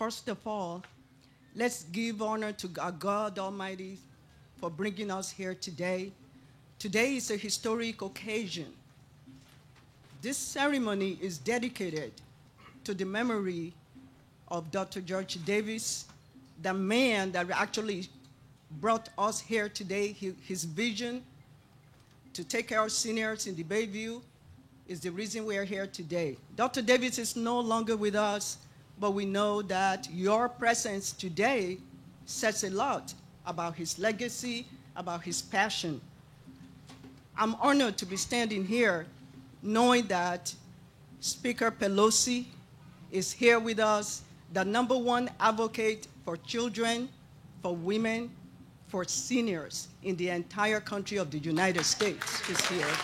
First of all, let's give honor to our God Almighty for bringing us here today. Today is a historic occasion. This ceremony is dedicated to the memory of Dr. George Davis, the man that actually brought us here today. His vision to take care of seniors in the Bayview is the reason we are here today. Dr. Davis is no longer with us, but we know that your presence today says a lot about his legacy, about his passion. I'm honored to be standing here knowing that Speaker Pelosi is here with us, the #1 advocate for children, for women, for seniors in the entire country of the United States. She's here.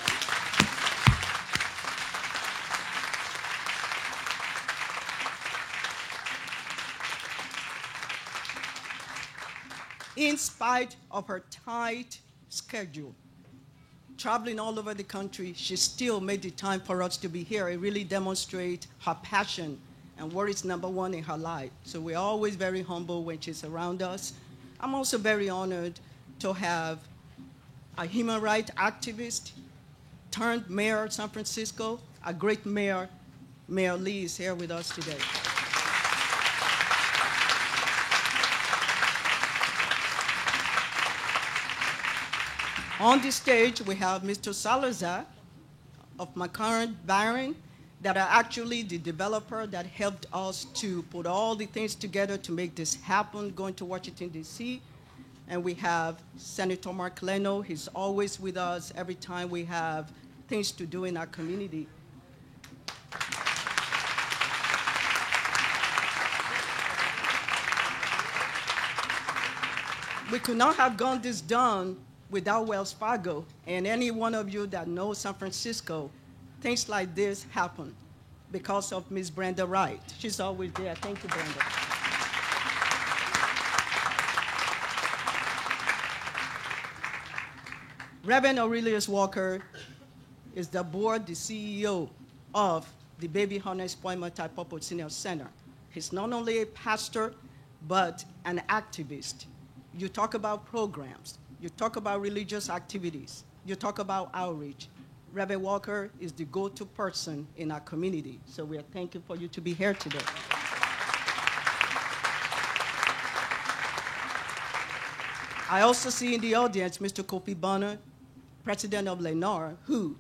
In spite of her tight schedule, traveling all over the country, she still made the time for us to be here. It really demonstrates her passion and what is #1 in her life. So we're always very humble when she's around us. I'm also very honored to have a human rights activist turned mayor of San Francisco, a great mayor. Mayor Lee is here with us today. On the stage, we have Mr. Salazar of McCarran Barron, that are actually the developer that helped us to put all the things together to make this happen, going to Washington, D.C. And we have Senator Mark Leno. He's always with us every time we have things to do in our community. We could not have gotten this done without Wells Fargo. And any one of you that knows San Francisco, things like this happen because of Ms. Brenda Wright. She's always there. Thank you, Brenda. Reverend Aurelius Walker is the board, the CEO of the Baby Hunter's Point Multipurpose Senior Center. He's not only a pastor, but an activist. You talk about programs. You talk about religious activities. You talk about outreach. Reverend Walker is the go-to person in our community. So we are thankful for you to be here today. I also see in the audience Mr. Kofi Bonner, president of Lennar, who,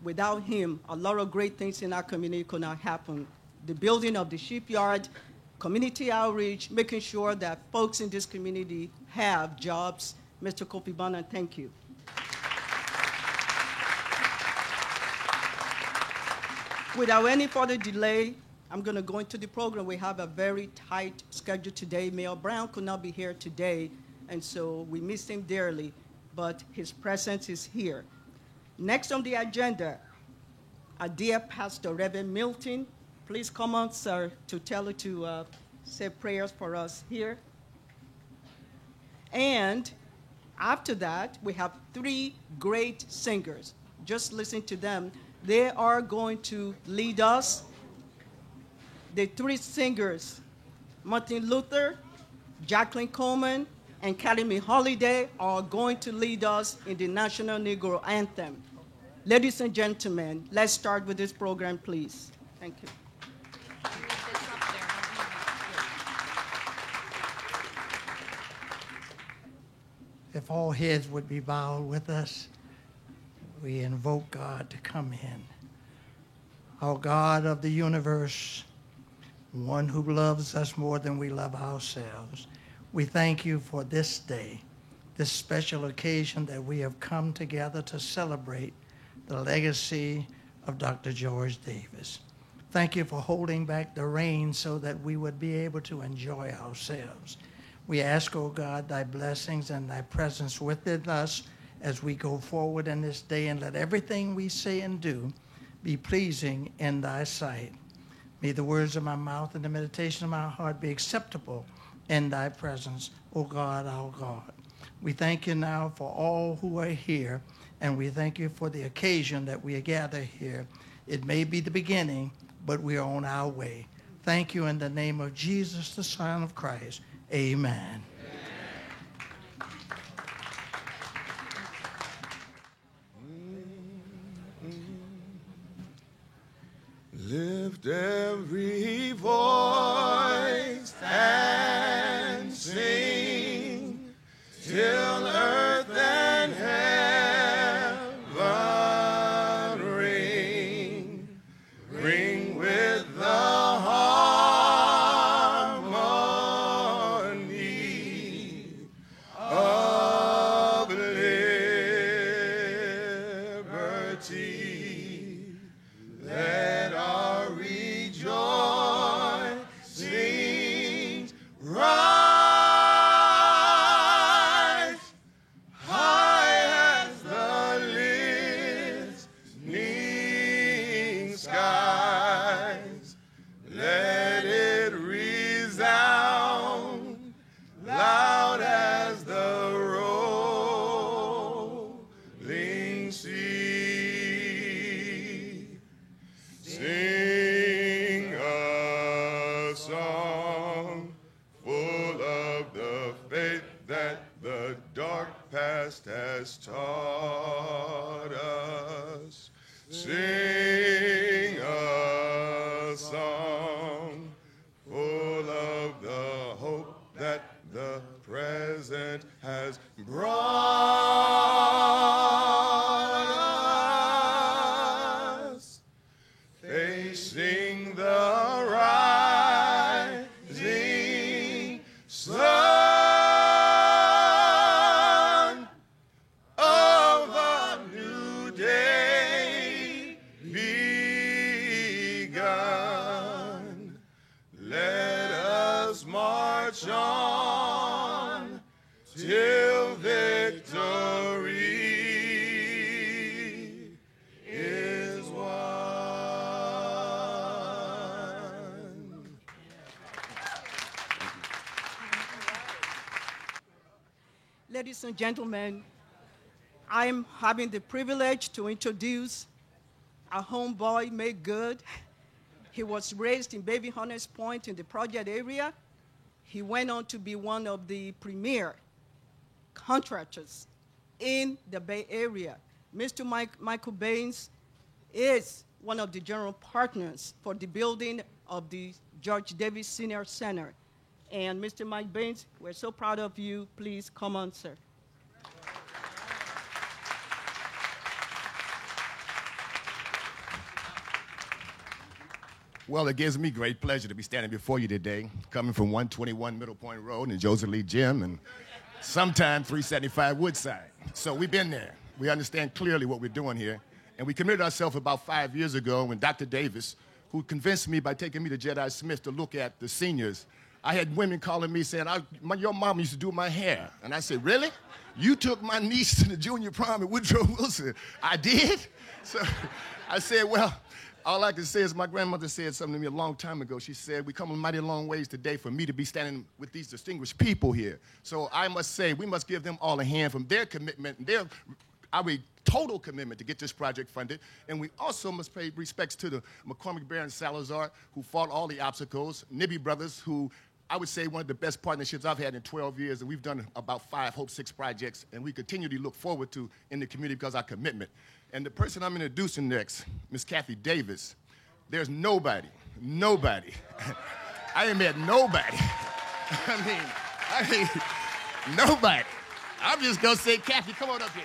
without him, a lot of great things in our community could not happen. The building of the shipyard, community outreach, making sure that folks in this community have jobs. Mr. Kofi Bonner, thank you. Without any further delay, I'm going to go into the program. We have a very tight schedule today. Mayor Brown could not be here today, and so we miss him dearly, but his presence is here. Next on the agenda, our dear pastor, Reverend Milton. Please come on, sir, to say prayers for us here. And after that, we have 3 great singers. Just listen to them. They are going to lead us. The 3 singers, Martin Luther, Jacqueline Coleman, and Academy Holiday, are going to lead us in the National Negro Anthem. Ladies and gentlemen, let's start with this program, please. Thank you. If all heads would be bowed with us, we invoke God to come in. Our God of the universe, one who loves us more than we love ourselves, we thank you for this day, this special occasion that we have come together to celebrate the legacy of Dr. George Davis. Thank you for holding back the rain so that we would be able to enjoy ourselves. We ask, O God, thy blessings and thy presence within us as we go forward in this day, and let everything we say and do be pleasing in thy sight. May the words of my mouth and the meditation of my heart be acceptable in thy presence, O God, our God. We thank you now for all who are here, and we thank you for the occasion that we gather here. It may be the beginning, but we are on our way. Thank you in the name of Jesus, the Son of Christ. Amen. Lift every voice and sing till earth and heaven ring. Ring with the harmony of liberty. Let our rejoicing rise high as the listening skies. Let it resound loud as the rolling sea. Sing a song full of the faith that the dark past has taught us. Sing a song full of the hope that the present has brought us. Facing the rising sun of a new day begun. Let us march on till victory is won. Ladies and gentlemen, I'm having the privilege to introduce our homeboy, Make Good. He was raised in Baby Hunters Point in the project area. He went on to be one of the premier contractors in the Bay Area. Mr. Michael Baines is one of the general partners for the building of the George Davis Senior Center. And Mr. Mike Baines, we're so proud of you. Please come on, sir. Well, it gives me great pleasure to be standing before you today, coming from 121 Middle Point Road and Joseph Lee Gym and sometime 375 Woodside. So we've been there. We understand clearly what we're doing here. And we committed ourselves about 5 years ago when Dr. Davis, who convinced me by taking me to Jedi Smith to look at the seniors, I had women calling me saying, your mom used to do my hair. And I said, really? You took my niece to the junior prom at Woodrow Wilson? I did? So I said, well, all I can say is my grandmother said something to me a long time ago. She said, we come a mighty long ways today for me to be standing with these distinguished people here. So I must say, we must give them all a hand from their commitment and their total commitment to get this project funded. And we also must pay respects to the McCormick, Bear, and Salazar, who fought all the obstacles, Nibby Brothers, who I would say one of the best partnerships I've had in 12 years, and we've done about 5, hope 6 projects, and we continue to look forward to in the community because of our commitment. And the person I'm introducing next, Miss Kathy Davis, there's nobody, I ain't met nobody. I mean, nobody. I'm just gonna say, Kathy, come on up here.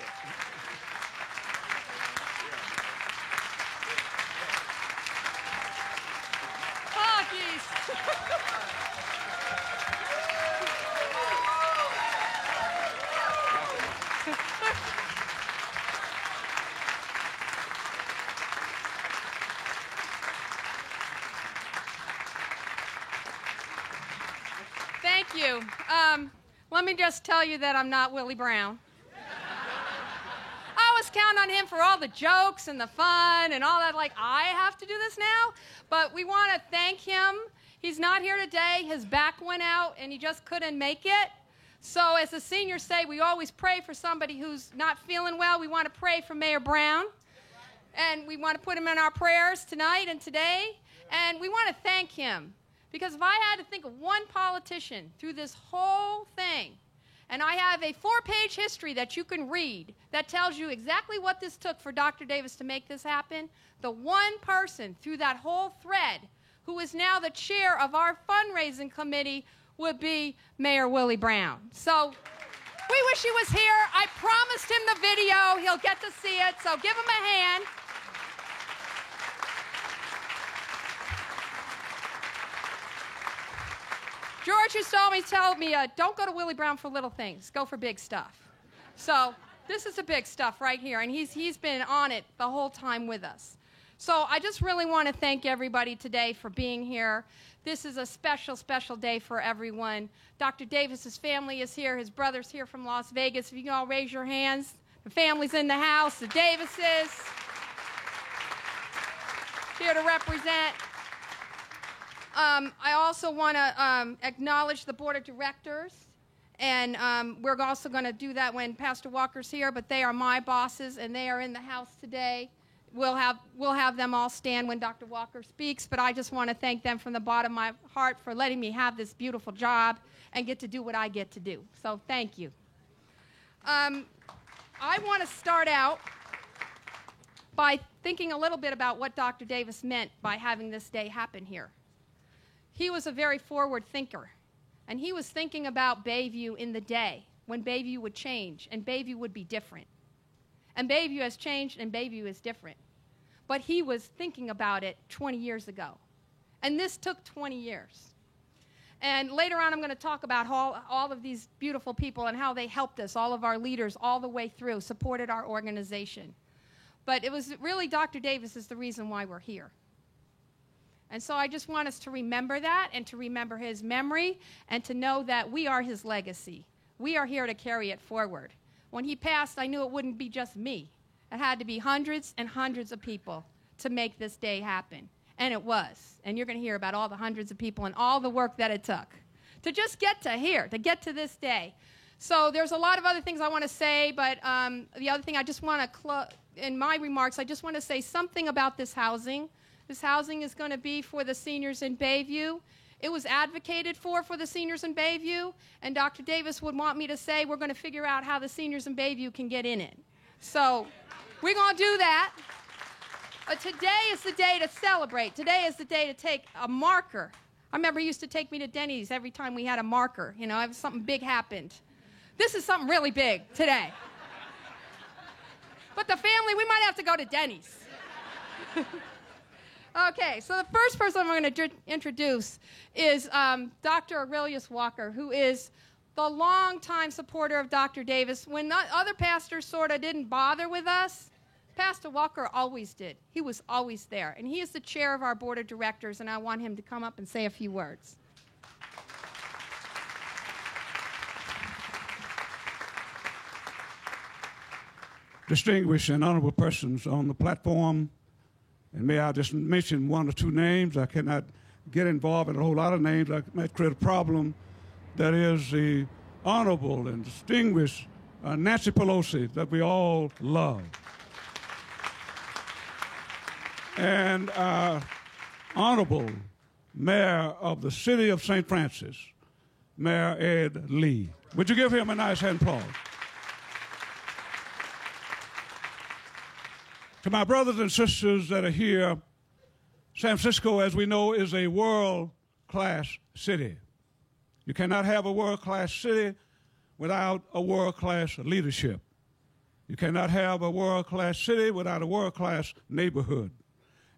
Thank you. Let me just tell you that I'm not Willie Brown. I was counting on him for all the jokes and the fun and all that, like, I have to do this now. But we want to thank him. He's not here today. His back went out, and he just couldn't make it. So as the seniors say, we always pray for somebody who's not feeling well. We want to pray for Mayor Brown. And we want to put him in our prayers tonight and today. And we want to thank him. Because if I had to think of one politician through this whole thing, and I have a 4-page history that you can read that tells you exactly what this took for Dr. Davis to make this happen, the one person through that whole thread who is now the chair of our fundraising committee would be Mayor Willie Brown. So we wish he was here. I promised him the video. He'll get to see it, so give him a hand. George used to always tell me, don't go to Willie Brown for little things. Go for big stuff. So this is the big stuff right here, and he's been on it the whole time with us. So I just really want to thank everybody today for being here. This is a special, special day for everyone. Dr. Davis's family is here. His brother's here from Las Vegas. If you can all raise your hands. The family's in the house, the Davises, here to represent. I also want to acknowledge the board of directors, and we're also going to do that when Pastor Walker's here, but they are my bosses, and they are in the house today. We'll have them all stand when Dr. Walker speaks, but I just want to thank them from the bottom of my heart for letting me have this beautiful job and get to do what I get to do. So thank you. I want to start out by thinking a little bit about what Dr. Davis meant by having this day happen here. He was a very forward thinker, and he was thinking about Bayview in the day when Bayview would change and Bayview would be different. And Bayview has changed and Bayview is different. But he was thinking about it 20 years ago. And this took 20 years. And later on I'm going to talk about all of these beautiful people and how they helped us, all of our leaders all the way through, supported our organization. But it was really Dr. Davis is the reason why we're here. And so I just want us to remember that and to remember his memory and to know that we are his legacy. We are here to carry it forward. When he passed, I knew it wouldn't be just me. It had to be hundreds and hundreds of people to make this day happen. And it was. And you're going to hear about all the hundreds of people and all the work that it took to just get to here, to get to this day. So there's a lot of other things I want to say, but the other thing I just want to in my remarks, I just want to say something about this housing. This housing is going to be for the seniors in Bayview. It was advocated for the seniors in Bayview, and Dr. Davis would want me to say we're going to figure out how the seniors in Bayview can get in it. So we're going to do that. But today is the day to celebrate. Today is the day to take a marker. I remember he used to take me to Denny's every time we had a marker. You know, if something big happened. This is something really big today. But the family, we might have to go to Denny's. Okay, so the first person I'm going to introduce is Dr. Aurelius Walker, who is the longtime supporter of Dr. Davis. When other pastors sort of didn't bother with us, Pastor Walker always did. He was always there. And he is the chair of our board of directors, and I want him to come up and say a few words. Distinguished and honorable persons on the platform, and may I just mention one or two names. I cannot get involved in a whole lot of names. I might create a problem. That is the honorable and distinguished Nancy Pelosi that we all love. And honorable Mayor of the City of St. Francis, Mayor Ed Lee. Would you give him a nice hand applause? To my brothers and sisters that are here, San Francisco, as we know, is a world-class city. You cannot have a world-class city without a world-class leadership. You cannot have a world-class city without a world-class neighborhood.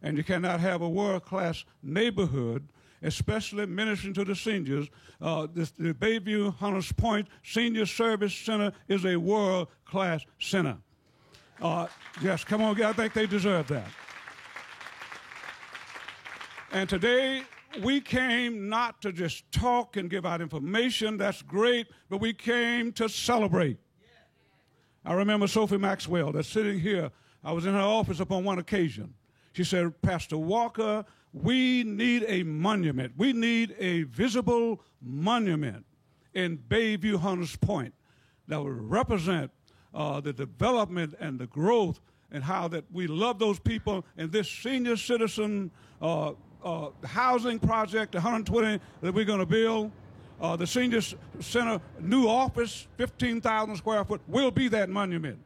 And you cannot have a world-class neighborhood, especially ministering to the seniors. The Bayview Hunters Point Senior Service Center is a world-class center. Yes, come on, I think they deserve that. And today, we came not to just talk and give out information, that's great, but we came to celebrate. I remember Sophie Maxwell that's sitting here. I was in her office upon one occasion. She said, Pastor Walker, we need a monument. We need a visible monument in Bayview Hunters Point that would represent the development and the growth and how that we love those people. And this senior citizen housing project, the 120 that we're going to build, the senior center new office, 15,000 square foot, will be that monument.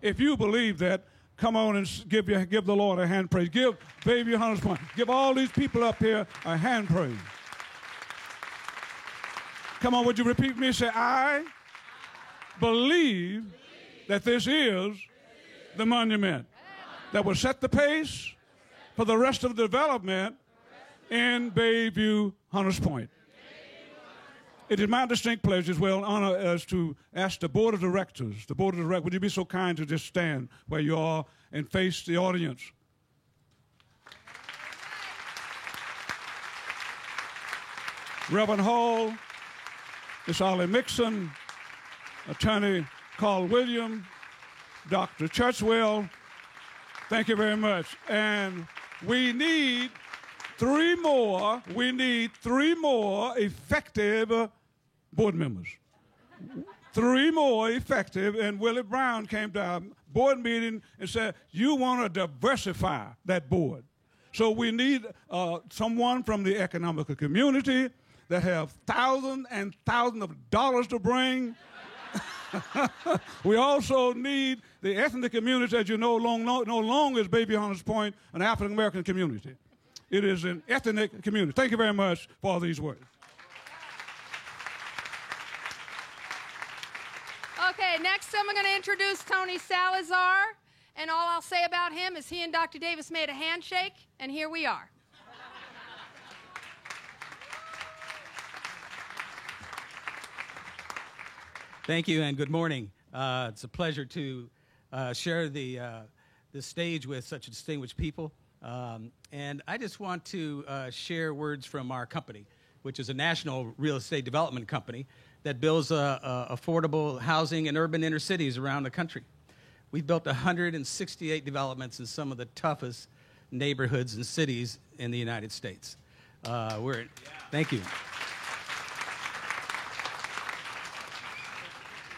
If you believe that, come on and give the Lord a hand praise. Give Bayview Hunters Point. Give all these people up here a hand praise. Come on, would you repeat me? Say, I believe that this is the monument that will set the pace for the rest of the development in Bayview Hunters Point. It is my distinct pleasure as well, honor, as to ask the Board of Directors, would you be so kind to just stand where you are and face the audience? Reverend Hall, Miss Ollie Mixon, Attorney Carl Williams, Dr. Churchwell, thank you very much. And we need three more effective board members. 3 more effective, and Willie Brown came to our board meeting and said, you want to diversify that board. So we need someone from the economical community that have thousands and thousands of dollars to bring. We also need the ethnic community, as you know, no longer is Bayview Hunters Point an African-American community. It is an ethnic community. Thank you very much for these words. Okay, next I'm going to introduce Tony Salazar, and all I'll say about him is he and Dr. Davis made a handshake, and here we are. Thank you and good morning. It's a pleasure to share the stage with such distinguished people. And I just want to share words from our company, which is a national real estate development company that builds affordable housing in urban inner cities around the country. We've built 168 developments in some of the toughest neighborhoods and cities in the United States. Thank you.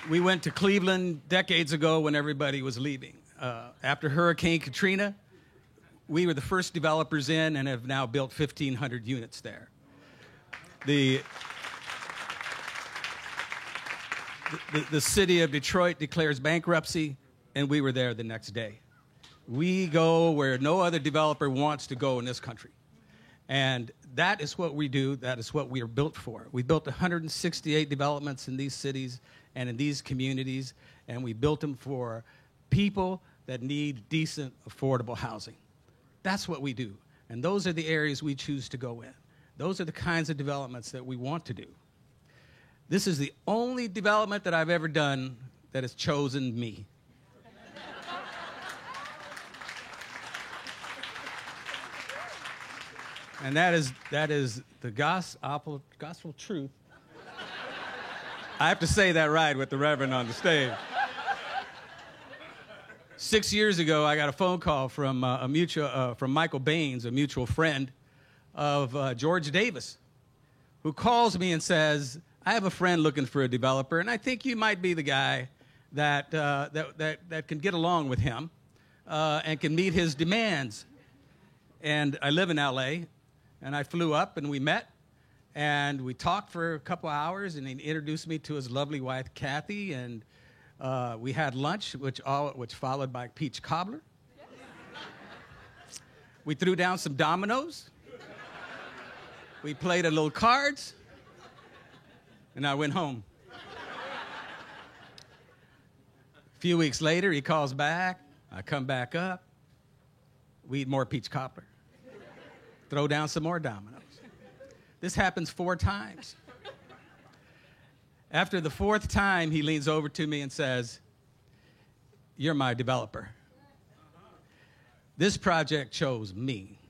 We went to Cleveland decades ago when everybody was leaving. After Hurricane Katrina, we were the first developers in and have now built 1,500 units there. The city of Detroit declares bankruptcy, and we were there the next day. We go where no other developer wants to go in this country. And that is what we do. That is what we are built for. We built 168 developments in these cities and in these communities, and we built them for people that need decent, affordable housing. That's what we do. And those are the areas we choose to go in. Those are the kinds of developments that we want to do. This is the only development that I've ever done that has chosen me. And that is the gospel truth. I have to say that right with the Reverend on the stage. 6 years ago, I got a phone call from from Michael Baines, a mutual friend of George Davis, who calls me and says, I have a friend looking for a developer, and I think you might be the guy that can get along with him and can meet his demands. And I live in L.A., and I flew up, and we met, and we talked for a couple hours, and he introduced me to his lovely wife, Kathy, and we had lunch, which followed by peach cobbler. We threw down some dominoes. We played a little cards, and I went home. A few weeks later, he calls back. I come back up. We eat more peach cobbler. Throw down some more dominoes. This happens 4 times. After the 4th time, he leans over to me and says, you're my developer. This project chose me.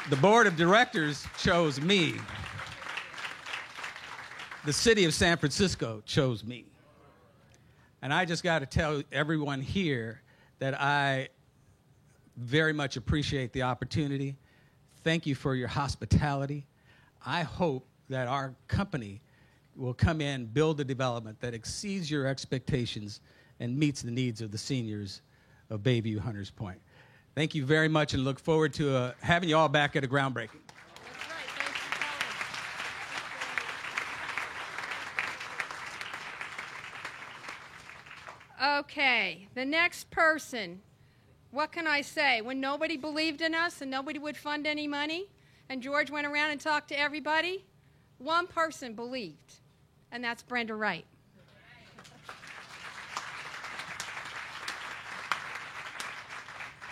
The board of directors chose me. The city of San Francisco chose me. And I just got to tell everyone here that I very much appreciate the opportunity. Thank you for your hospitality. I hope that our company will come in, build a development that exceeds your expectations and meets the needs of the seniors of Bayview Hunters Point. Thank you very much, and look forward to having you all back at a groundbreaking. That's right. Thanks for coming. Okay, the next person. What can I say? When nobody believed in us and nobody would fund any money, and George went around and talked to everybody, one person believed, and that's Brenda Wright.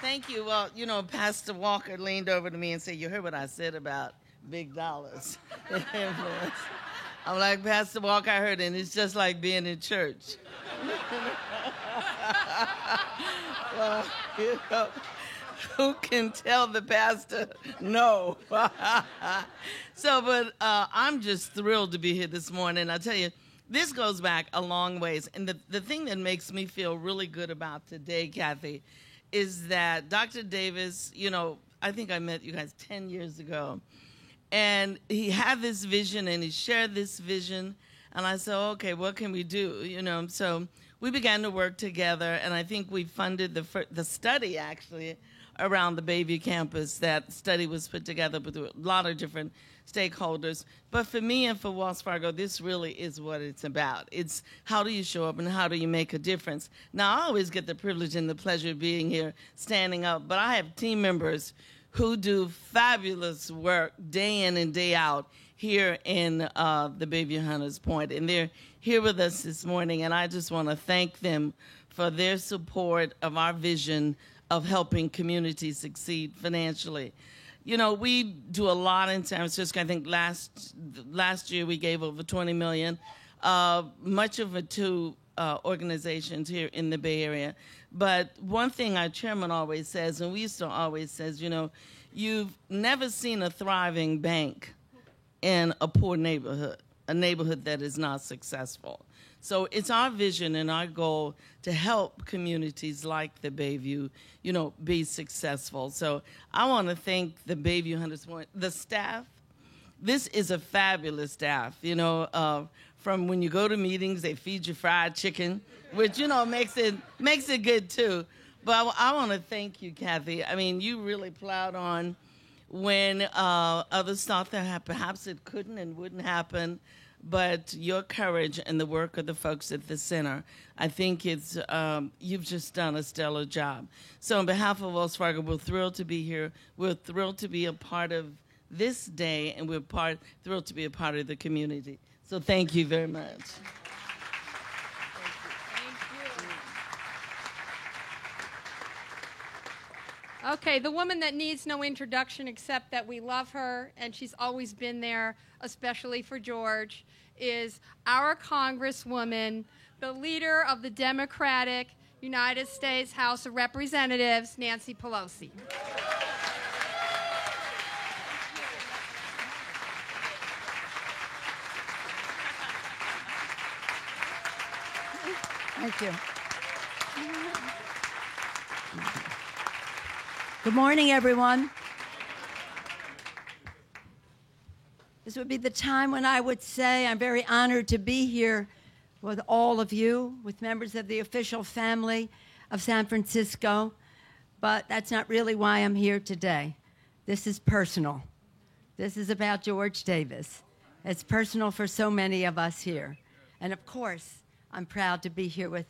Thank you. Well, you know, Pastor Walker leaned over to me and said, "You heard what I said about big dollars." I'm like, "Pastor Walker, I heard it, and it's just like being in church." Well, you know, who can tell the pastor no? I'm just thrilled to be here this morning. I tell you, this goes back a long ways. And the thing that makes me feel really good about today, Kathy, is that Dr. Davis, you know, I think I met you guys 10 years ago. And he had this vision, and he shared this vision. And I said, okay, what can we do? You know, so we began to work together, and I think we funded the study, actually, around the Bayview campus. That study was put together with a lot of different stakeholders. But for me and for Wells Fargo, this really is what it's about. It's how do you show up and how do you make a difference? Now, I always get the privilege and the pleasure of being here, standing up, but I have team members who do fabulous work day in and day out here in the Bayview Hunters Point. And they're here with us this morning, and I just want to thank them for their support of our vision of helping communities succeed financially. You know, we do a lot in San Francisco. I think last year we gave over $20 million, much of it to organizations here in the Bay Area. But one thing our chairman always says, and we used to always says, you know, you've never seen a thriving bank in a poor neighborhood, a neighborhood that is not successful. So it's our vision and our goal to help communities like the Bayview, you know, be successful. So I want to thank the Bayview Hunters Point, the staff. This is a fabulous staff, you know, from when you go to meetings, they feed you fried chicken, which, you know, makes it good too. But I want to thank you, Kathy. I mean, you really plowed on when others thought that perhaps it couldn't and wouldn't happen. But your courage and the work of the folks at the center, I think it's you've just done a stellar job. So on behalf of Wells Fargo, we're thrilled to be here. We're thrilled to be a part of this day, and we're thrilled to be a part of the community. So thank you very much. Okay, the woman that needs no introduction except that we love her, and she's always been there, especially for George, is our Congresswoman, the leader of the Democratic United States House of Representatives, Nancy Pelosi. Thank you. Good morning, everyone. This would be the time when I would say I'm very honored to be here with all of you, with members of the official family of San Francisco, but that's not really why I'm here today. This is personal. This is about George Davis. It's personal for so many of us here. And of course, I'm proud to be here with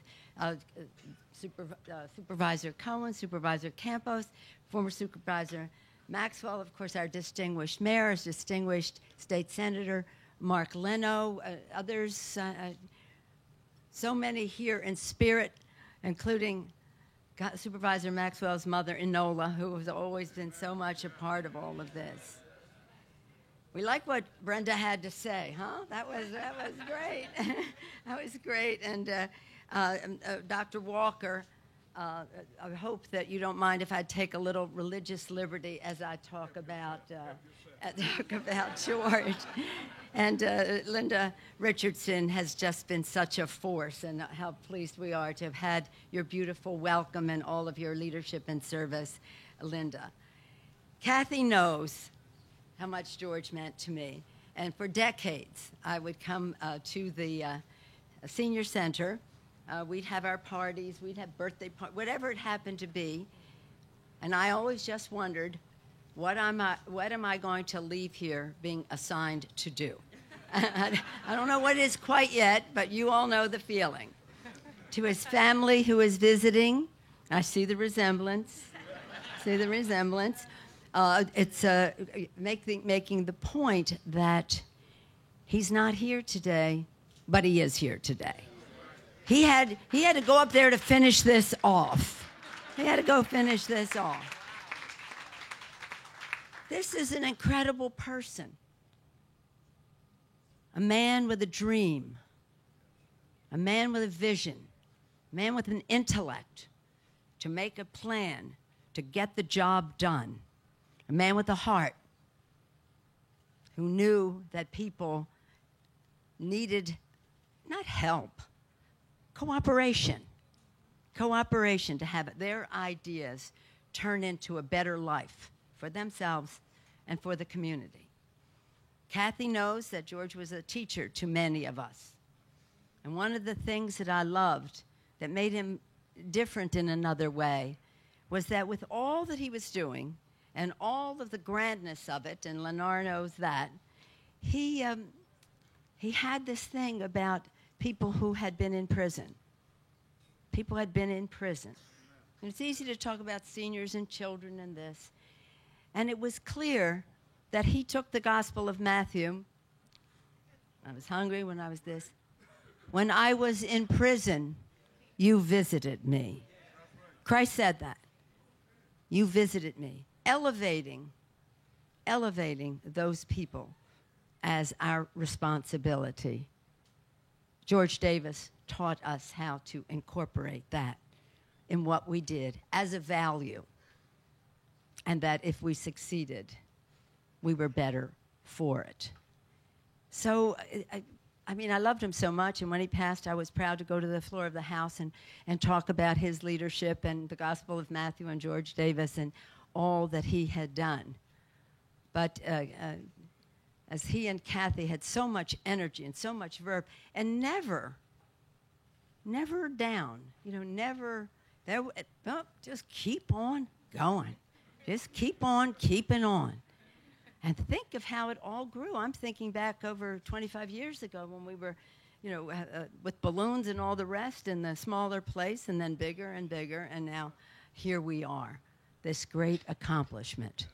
Supervisor Cohen, Supervisor Campos, former Supervisor Maxwell, of course, our distinguished mayor, distinguished state senator Mark Leno, others, so many here in spirit, including Supervisor Maxwell's mother, Enola, who has always been so much a part of all of this. We like what Brenda had to say, huh? That was great. That was great. And Dr. Walker, I hope that you don't mind if I take a little religious liberty as I talk about George. And Linda Richardson has just been such a force, and how pleased we are to have had your beautiful welcome and all of your leadership and service, Linda. Kathy knows how much George meant to me. And for decades, I would come to the senior center. We'd have our parties, we'd have birthday parties, whatever it happened to be. And I always just wondered, what am I going to leave here being assigned to do? I don't know what it is quite yet, but you all know the feeling. To his family who is visiting, I see the resemblance. It's making the point that he's not here today, but he is here today. He had to go up there to finish this off. This is an incredible person. A man with a dream. A man with a vision. A man with an intellect to make a plan, to get the job done. A man with a heart who knew that people needed not help, cooperation to have their ideas turn into a better life for themselves and for the community. Kathy knows that George was a teacher to many of us. And one of the things that I loved that made him different in another way was that with all that he was doing and all of the grandness of it, and Lenore knows that, he had this thing about people who had been in prison. People had been in prison. And it's easy to talk about seniors and children and this. And it was clear that he took the Gospel of Matthew. I was hungry when I was this. When I was in prison, you visited me. Christ said that. You visited me. Elevating those people as our responsibility. George Davis taught us how to incorporate that in what we did as a value, and that if we succeeded, we were better for it. So, I loved him so much, and when he passed, I was proud to go to the floor of the House and talk about his leadership and the Gospel of Matthew and George Davis and all that he had done. But as he and Kathy had so much energy and so much verve, and never down, just keep on going. Just keep on keeping on. And think of how it all grew. I'm thinking back over 25 years ago when we were, with balloons and all the rest in the smaller place, and then bigger and bigger, and now here we are, this great accomplishment.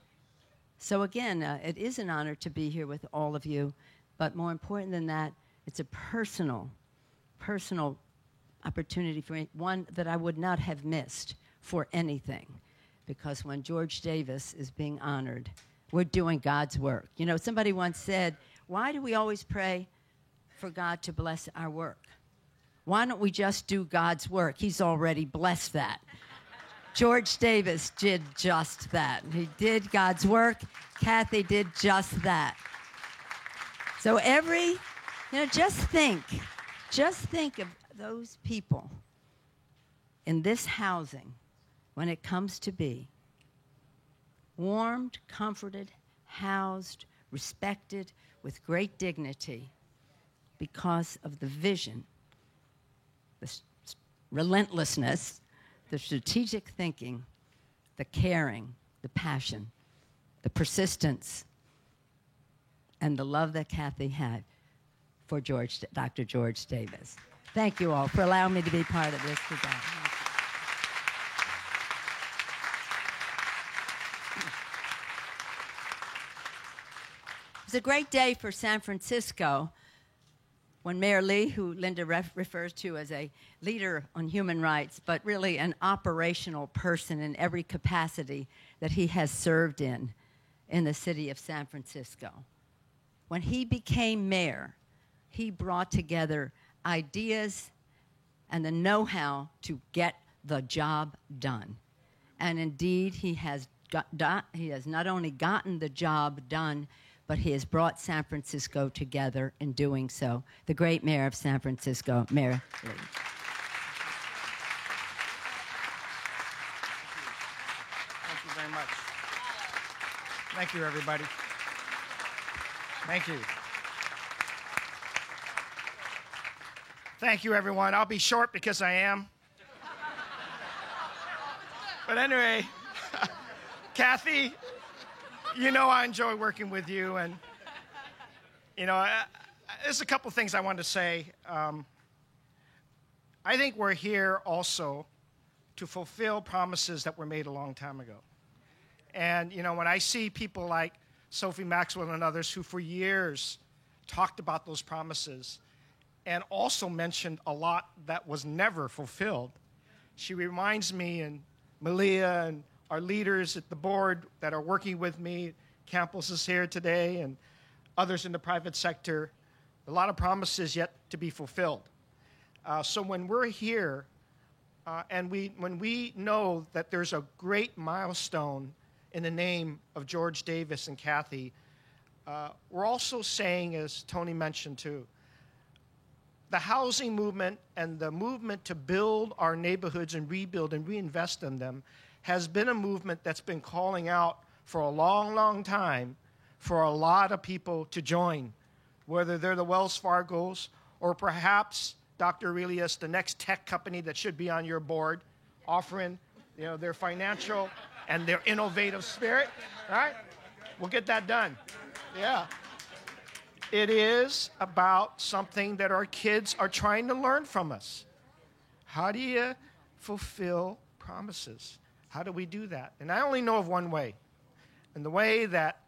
So again, it is an honor to be here with all of you, but more important than that, it's a personal opportunity for me, one that I would not have missed for anything, because when George Davis is being honored, we're doing God's work. Somebody once said, why do we always pray for God to bless our work? Why don't we just do God's work? He's already blessed that. George Davis did just that. He did God's work. Kathy did just that. So just think of those people in this housing when it comes to be warmed, comforted, housed, respected with great dignity because of the vision, the relentlessness, the strategic thinking, the caring, the passion, the persistence, and the love that Kathy had for Dr. George Davis. Thank you all for allowing me to be part of this today. It was a great day for San Francisco when Mayor Lee, who Linda refers to as a leader on human rights, but really an operational person in every capacity that he has served in the city of San Francisco. When he became mayor, he brought together ideas and the know-how to get the job done. And indeed, he has not only gotten the job done, but he has brought San Francisco together in doing so. The great mayor of San Francisco, Mayor Lee. Thank you very much. Thank you, everybody. Thank you. Thank you, everyone. I'll be short because I am. But anyway, Kathy, you know I enjoy working with you, and there's a couple things I wanted to say. I think we're here also to fulfill promises that were made a long time ago. And, when I see people like Sophie Maxwell and others who for years talked about those promises and also mentioned a lot that was never fulfilled, she reminds me, and Malia and our leaders at the board that are working with me, Campos is here today, and others in the private sector, a lot of promises yet to be fulfilled. So when we're here, and when we know that there's a great milestone in the name of George Davis and Kathy, we're also saying, as Tony mentioned too, the housing movement and the movement to build our neighborhoods and rebuild and reinvest in them has been a movement that's been calling out for a long, long time for a lot of people to join, whether they're the Wells Fargos or perhaps, Dr. Aurelius, the next tech company that should be on your board, offering their financial and their innovative spirit, right? We'll get that done. Yeah. It is about something that our kids are trying to learn from us. How do you fulfill promises? How do we do that? And I only know of one way. And the way that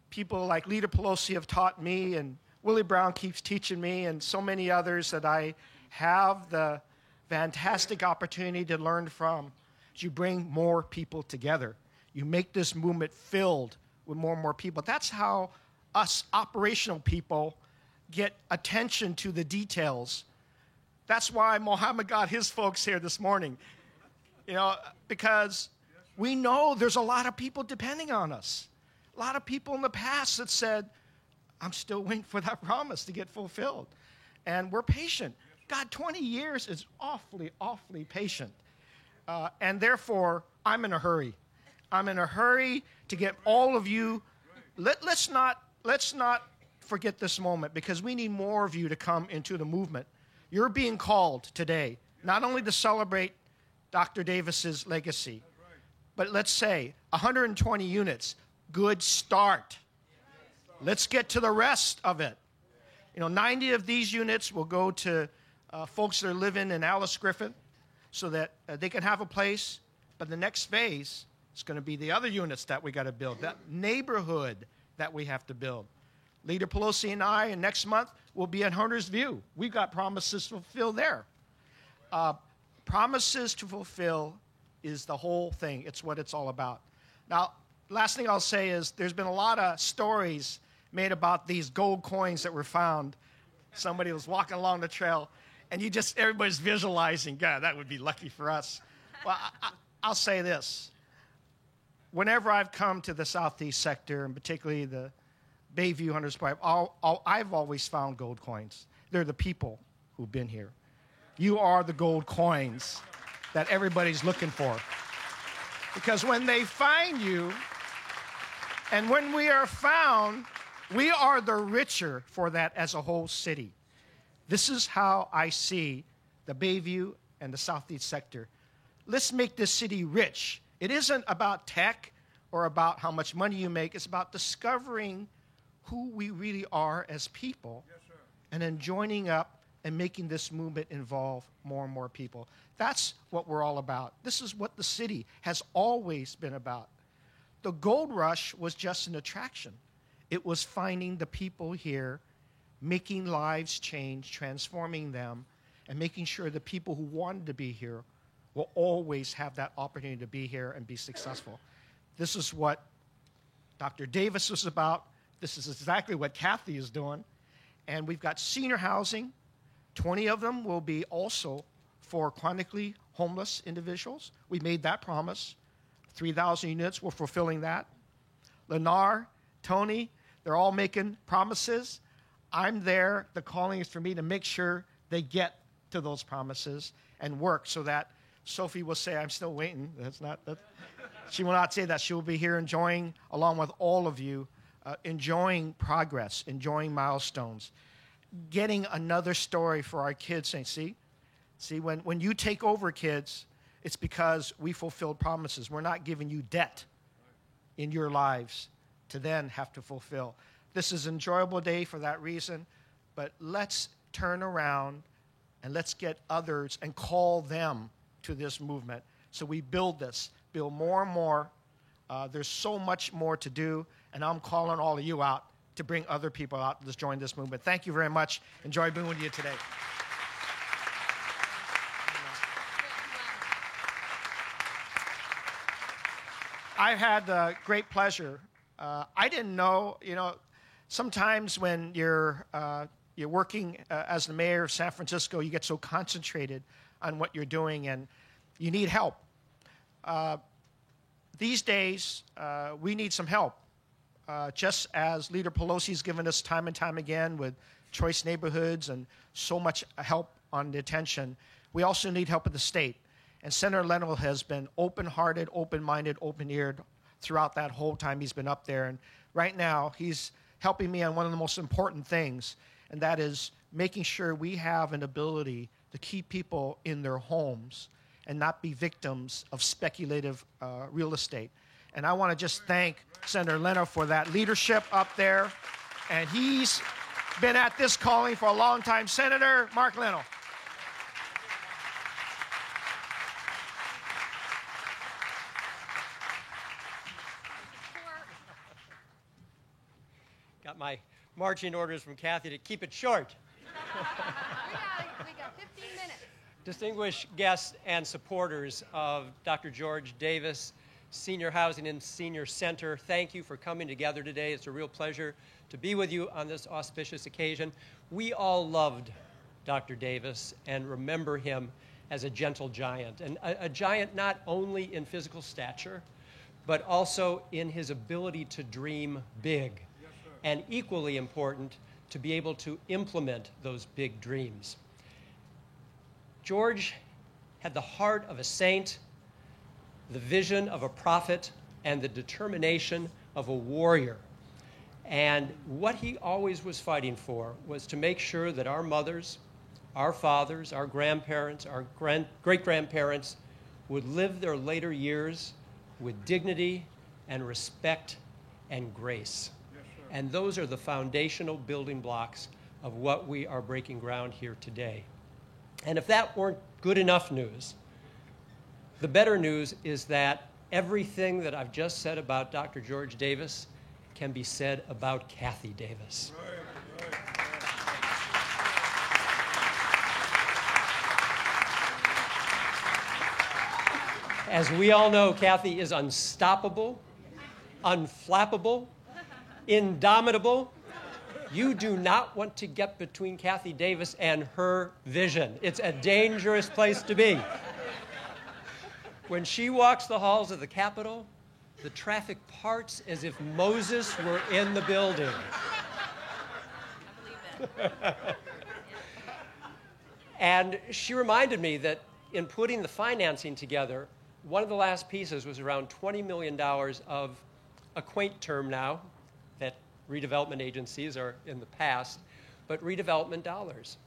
people like Leader Pelosi have taught me, and Willie Brown keeps teaching me, and so many others that I have the fantastic opportunity to learn from, is you bring more people together. You make this movement filled with more and more people. That's how us operational people get attention to the details. That's why Mohammed got his folks here this morning. Because we know there's a lot of people depending on us. A lot of people in the past that said, I'm still waiting for that promise to get fulfilled. And we're patient. God, 20 years is awfully, awfully patient. And therefore, I'm in a hurry. I'm in a hurry to get all of you. Let's not forget this moment, because we need more of you to come into the movement. You're being called today, not only to celebrate Dr. Davis's legacy, but let's say 120 units, good start. Let's get to the rest of it. 90 of these units will go to folks that are living in Alice Griffin so that they can have a place. But the next phase is going to be the other units that we got to build, that neighborhood that we have to build. Leader Pelosi and I, and next month, will be at Hunter's View. We've got promises to fulfill there. Promises to fulfill is the whole thing. It's what it's all about. Now, last thing I'll say is there's been a lot of stories made about these gold coins that were found. Somebody was walking along the trail, and everybody's visualizing, God, that would be lucky for us. Well, I'll say this. Whenever I've come to the Southeast sector, and particularly the Bayview, Hunters Point, I've always found gold coins. They're the people who've been here. You are the gold coins that everybody's looking for. Because when they find you, and when we are found, we are the richer for that as a whole city. This is how I see the Bayview and the Southeast sector. Let's make this city rich. It isn't about tech or about how much money you make. It's about discovering who we really are as people, and then joining up and making this movement involve more and more people. That's what we're all about. This is what the city has always been about. The gold rush was just an attraction. It was finding the people here, making lives change, transforming them, and making sure the people who wanted to be here will always have that opportunity to be here and be successful. This is what Dr. Davis was about. This is exactly what Kathy is doing. And we've got senior housing. 20 of them will be also for chronically homeless individuals. We made that promise. 3,000 units, we're fulfilling that. Lennar, Tony, they're all making promises. I'm there. The calling is for me to make sure they get to those promises and work so that Sophie will say, I'm still waiting. She will not say that. She will be here enjoying, along with all of you, enjoying progress, enjoying milestones, getting another story for our kids saying, see, when you take over, kids, it's because we fulfilled promises. We're not giving you debt. in your lives to then have to fulfill. This is an enjoyable day for that reason, but let's turn around and let's get others and call them to this movement. So we build more and more. There's so much more to do, and I'm calling all of you out to bring other people out to join this movement. Thank you very much. Enjoy being with you today. I had the great pleasure. I didn't know, sometimes when you're working as the mayor of San Francisco, you get so concentrated on what you're doing and you need help. These days, we need some help. Just as Leader Pelosi's given us time and time again with choice neighborhoods and so much help on the attention, we also need help at the state. And Senator Leno has been open-hearted, open-minded, open-eared throughout that whole time he's been up there. And right now, he's helping me on one of the most important things, and that is making sure we have an ability to keep people in their homes and not be victims of speculative real estate. And I want to just thank Senator Leno for that leadership up there. And he's been at this calling for a long time. Senator Mark Leno. Got my marching orders from Kathy to keep it short. We got 15 minutes. Distinguished guests and supporters of Dr. George Davis Senior Housing and Senior Center, thank you for coming together today. It's a real pleasure to be with you on this auspicious occasion. We all loved Dr. Davis and remember him as a gentle giant, and a giant not only in physical stature, but also in his ability to dream big, and equally important, to be able to implement those big dreams. George had the heart of a saint, the vision of a prophet, and the determination of a warrior. And what he always was fighting for was to make sure that our mothers, our fathers, our grandparents, our great-grandparents would live their later years with dignity and respect and grace. And those are the foundational building blocks of what we are breaking ground here today. And if that weren't good enough news, the better news is that everything that I've just said about Dr. George Davis can be said about Kathy Davis. As we all know, Kathy is unstoppable, unflappable, indomitable. You do not want to get between Kathy Davis and her vision. It's a dangerous place to be. When she walks the halls of the Capitol, the traffic parts as if Moses were in the building. I believe that. And she reminded me that in putting the financing together, one of the last pieces was around $20 million of a quaint term now that redevelopment agencies are in the past, but redevelopment dollars.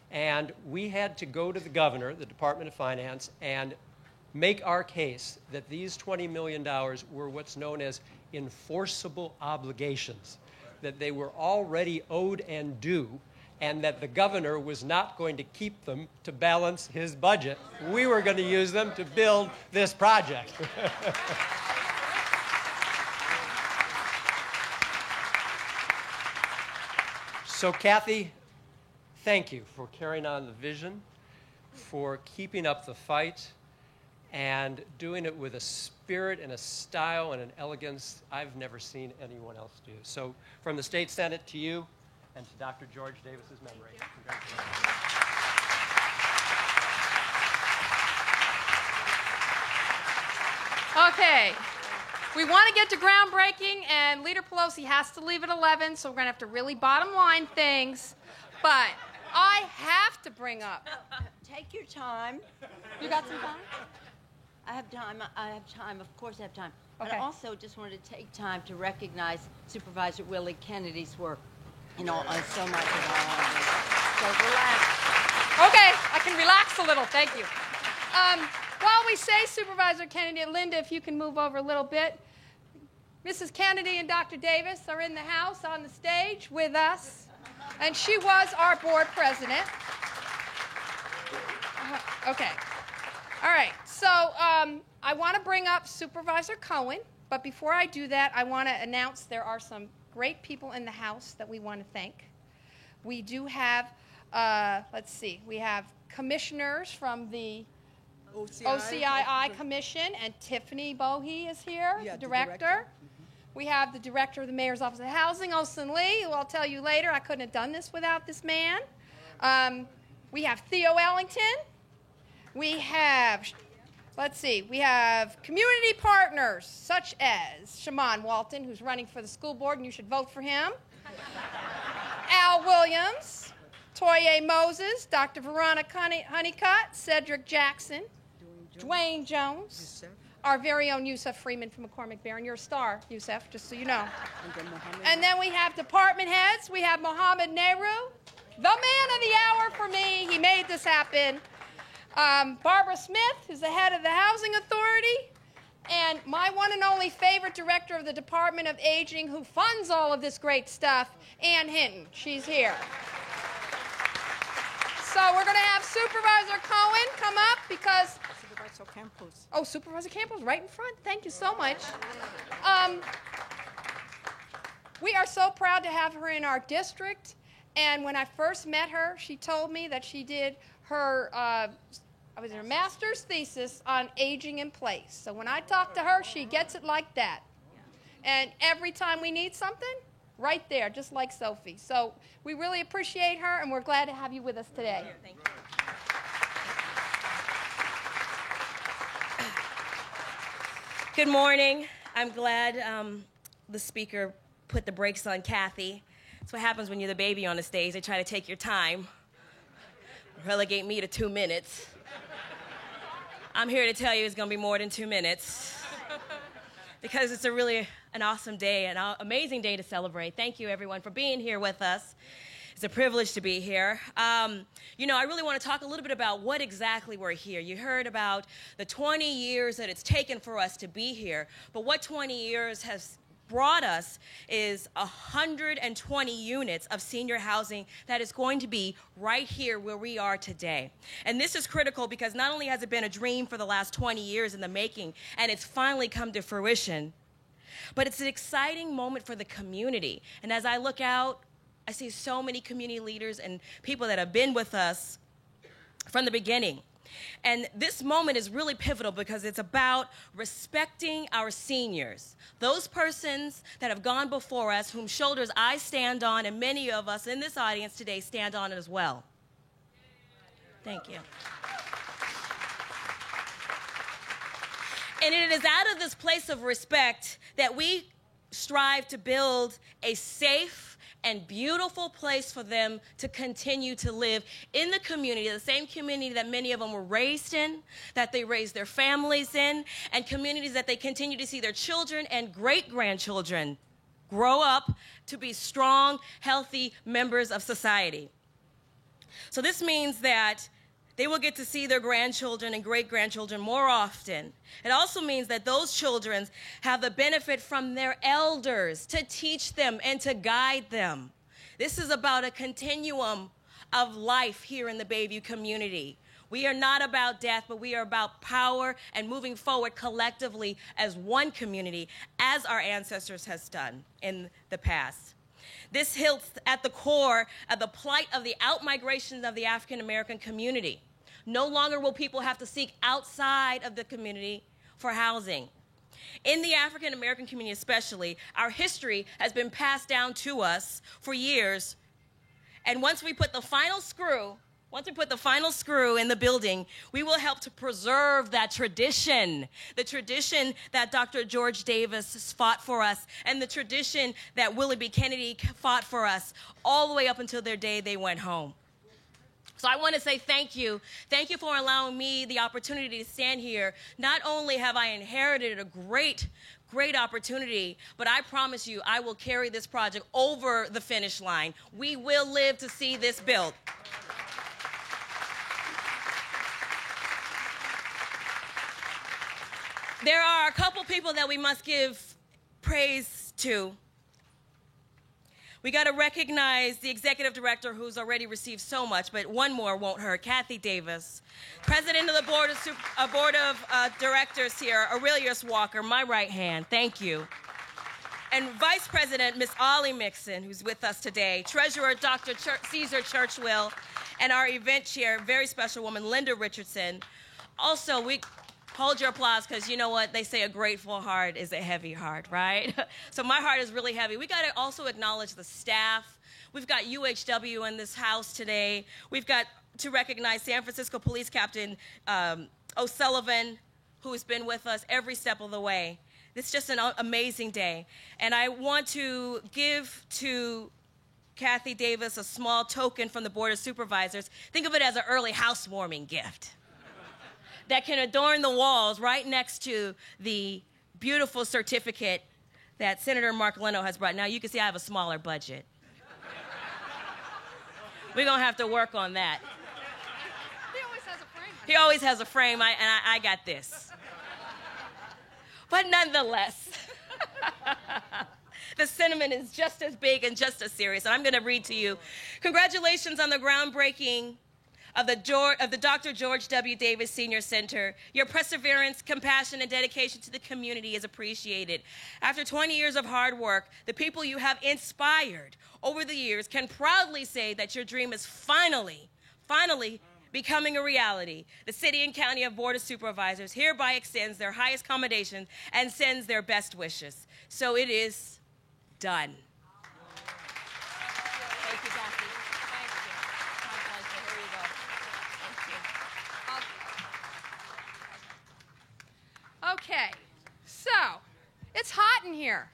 And we had to go to the governor, the Department of Finance, and make our case that these $20 million were what's known as enforceable obligations, that they were already owed and due, and that the governor was not going to keep them to balance his budget. We were going to use them to build this project. So Kathy, thank you for carrying on the vision, for keeping up the fight, and doing it with a spirit and a style and an elegance I've never seen anyone else do. So from the State Senate to you and to Dr. George Davis's memory. Congratulations. Okay. We want to get to groundbreaking, and Leader Pelosi has to leave at 11, so we're going to have to really bottom line things. But I have to bring up. Take your time. You got some time? I have time. I have time. Of course I have time. Okay. But I also just wanted to take time to recognize Supervisor Willie Kennedy's work on so much of all of this. So relax. Okay, I can relax a little. Thank you. While we say Supervisor Kennedy, Linda, if you can move over a little bit. Mrs. Kennedy and Dr. Davis are in the house on the stage with us, and she was our board president. Okay. All right. So I want to bring up Supervisor Cohen, but before I do that, I want to announce there are some great people in the house that we want to thank. We do have, let's see, we have commissioners from the OCII Commission, and Tiffany Bohe is here, the director. We have the director of the Mayor's Office of Housing, Olson Lee, who I'll tell you later. I couldn't have done this without this man. We have Theo Ellington. We have, let's see, we have community partners such as Shaman Walton, who's running for the school board, and you should vote for him. Al Williams, Toye Moses, Dr. Veronica Honeycutt, Cedric Jackson, Dwayne Jones, our very own Yusuf Freeman from McCormick Barron. You're a star, Yusuf, just so you know. And then we have department heads. We have Mohammed Nehru, the man of the hour for me. He made this happen. Barbara Smith, who's the head of the Housing Authority, and my one and only favorite director of the Department of Aging, who funds all of this great stuff, Ann Hinton. She's here. So we're going to have Supervisor Cohen come up because... Supervisor Campos. Oh, Supervisor Campos, right in front. Thank you so much. We are so proud to have her in our district. And when I first met her, she told me that she did her master's thesis on aging in place. So when I talk to her, she gets it like that. And every time we need something, right there, just like Sophie. So we really appreciate her, and we're glad to have you with us today. Thank you. Good morning. I'm glad the speaker put the brakes on Kathy. That's what happens when you're the baby on the stage. They try to take your time, relegate me to 2 minutes. I'm here to tell you it's going to be more than 2 minutes because it's really an awesome day, an amazing day to celebrate. Thank you, everyone, for being here with us. It's a privilege to be here. You know, I really want to talk a little bit about what exactly we're here. You heard about the 20 years that it's taken for us to be here, but what 20 years has brought us is 120 units of senior housing that is going to be right here where we are today. And this is critical because not only has it been a dream for the last 20 years in the making, and it's finally come to fruition, but it's an exciting moment for the community. And as I look out, I see so many community leaders and people that have been with us from the beginning. And this moment is really pivotal because it's about respecting our seniors, those persons that have gone before us, whom shoulders I stand on, and many of us in this audience today stand on as well. Thank you. And it is out of this place of respect that we strive to build a safe and beautiful place for them to continue to live in the community, the same community that many of them were raised in, that they raised their families in, and communities that they continue to see their children and great-grandchildren grow up to be strong, healthy members of society. So this means that they will get to see their grandchildren and great-grandchildren more often. It also means that those children have the benefit from their elders to teach them and to guide them. This is about a continuum of life here in the Bayview community. We are not about death, but we are about power and moving forward collectively as one community, as our ancestors has done in the past. This hits at the core of the plight of the outmigration of the African American community. No longer will people have to seek outside of the community for housing. In the African American community especially, our history has been passed down to us for years. And once we put the final screw in the building, we will help to preserve that tradition, the tradition that Dr. George Davis fought for us, and the tradition that Willie B. Kennedy fought for us, all the way up until their day they went home. So I want to say thank you. Thank you for allowing me the opportunity to stand here. Not only have I inherited a great opportunity, but I promise you I will carry this project over the finish line. We will live to see this built. There are a couple people that we must give praise to. We got to recognize the executive director who's already received so much, but one more won't hurt. Kathy Davis, president of the board of directors here, Aurelius Walker, my right hand. Thank you. And Vice President, Miss Ollie Mixon, who's with us today, Treasurer, Dr. Caesar Churchwell, and our event chair, very special woman, Linda Richardson. Also, we hold your applause, because you know what? They say a grateful heart is a heavy heart, right? So my heart is really heavy. We got to also acknowledge the staff. We've got UHW in this house today. We've got to recognize San Francisco Police Captain O'Sullivan, who has been with us every step of the way. It's just an amazing day. And I want to give to Kathy Davis a small token from the Board of Supervisors. Think of it as an early housewarming gift that can adorn the walls right next to the beautiful certificate that Senator Mark Leno has brought. Now, you can see I have a smaller budget. We're going to have to work on that. He always has a frame. He always has a frame, and I got this. But nonetheless, the sentiment is just as big and just as serious. And I'm going to read to you. Congratulations on the groundbreaking of the Dr. George W. Davis Senior Center. Your perseverance, compassion, and dedication to the community is appreciated. After 20 years of hard work, the people you have inspired over the years can proudly say that your dream is finally becoming a reality. The City and County of Board of Supervisors hereby extends their highest commendation and sends their best wishes. So it is done. Thank you, Kathy. Thank you. My pleasure. Here you go. Thank you. Okay, so it's hot in here.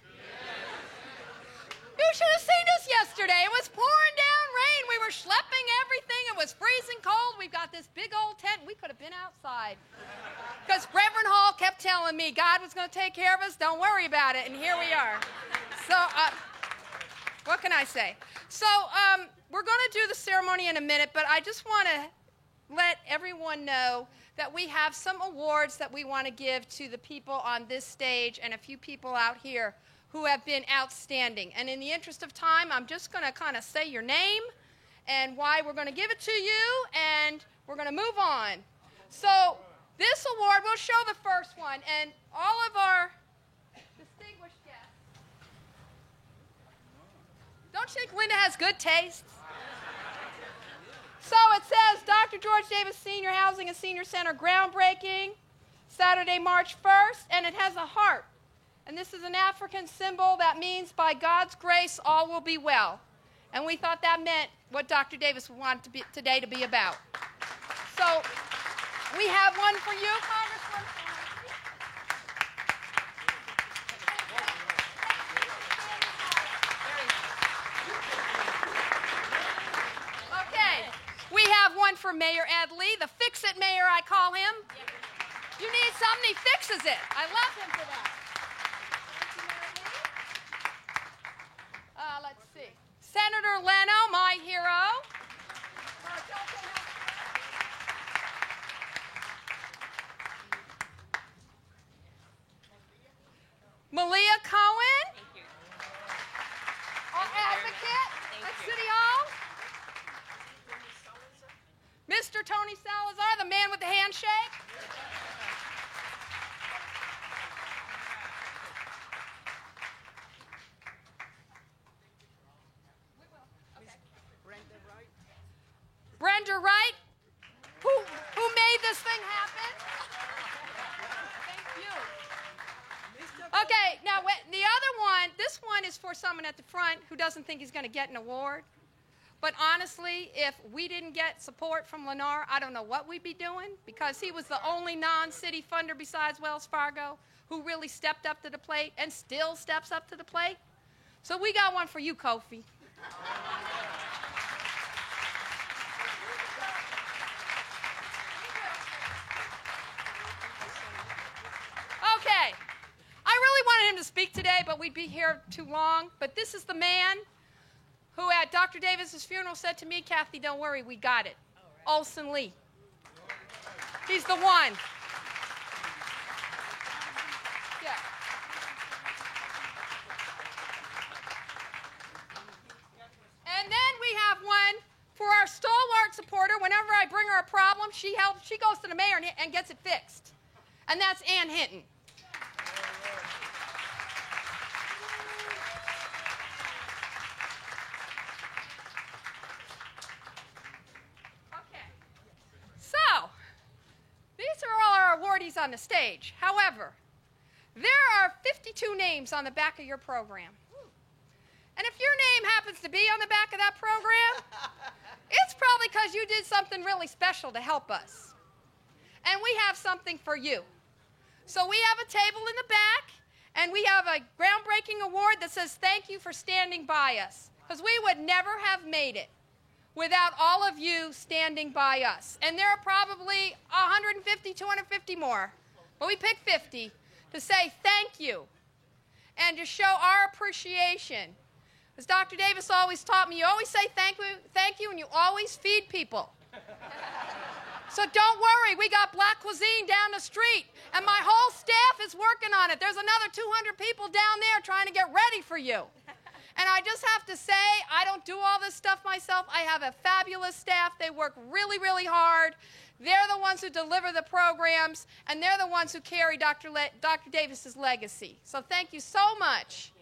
You should have seen us yesterday. It was pouring down rain. We were schlepping everything. It was freezing cold. We've got this big old tent. We could have been outside. Because Reverend Hall kept telling me God was going to take care of us. Don't worry about it. And here we are. So, what can I say? So, we're going to do the ceremony in a minute, but I just want to let everyone know that we have some awards that we want to give to the people on this stage and a few people out here who have been outstanding. And in the interest of time, I'm just going to kind of say your name and why we're going to give it to you, and we're going to move on. So this award, we'll show the first one, and all of our distinguished guests. Don't you think Linda has good taste? So it says Dr. George Davis Senior Housing and Senior Center groundbreaking, Saturday, March 1st, and it has a heart. And this is an African symbol that means, by God's grace, all will be well. And we thought that meant what Dr. Davis wanted today to be about. So we have one for you, Congressman. Okay, we have one for Mayor Ed Lee, the fix-it mayor, I call him. You need something, he fixes it. I love him for that. Let's see. Senator Leno, my hero. Malia Cohen. Thank you. Our advocate at City Hall. Mr. Tony Salazar, the man with the handshake. Brenda Wright, who made this thing happen. Thank you. Okay, now the other one, this one is for someone at the front who doesn't think he's going to get an award. But honestly, if we didn't get support from Lennar, I don't know what we'd be doing, because he was the only non-city funder besides Wells Fargo who really stepped up to the plate and still steps up to the plate. So we got one for you, Kofi. Okay, I really wanted him to speak today, but we'd be here too long. But this is the man who at Dr. Davis's funeral said to me, Kathy, don't worry, we got it. Right. Olson Lee. He's the one. Yeah. for our stalwart supporter. Whenever I bring her a problem, she goes to the mayor and gets it fixed. And that's Ann Hinton. Okay. So, these are all our awardees on the stage. However, there are 52 names on the back of your program. And if your name happens to be on the back of that program, it's probably because you did something really special to help us. And we have something for you. So we have a table in the back, and we have a groundbreaking award that says thank you for standing by us. Because we would never have made it without all of you standing by us. And there are probably 150, 250 more. But we picked 50 to say thank you and to show our appreciation. As Dr. Davis always taught me, you always say thank you, and you always feed people. So don't worry, we got black cuisine down the street, and my whole staff is working on it. There's another 200 people down there trying to get ready for you. And I just have to say, I don't do all this stuff myself. I have a fabulous staff. They work really, really hard. They're the ones who deliver the programs, and they're the ones who carry Dr. Davis's legacy. So thank you so much.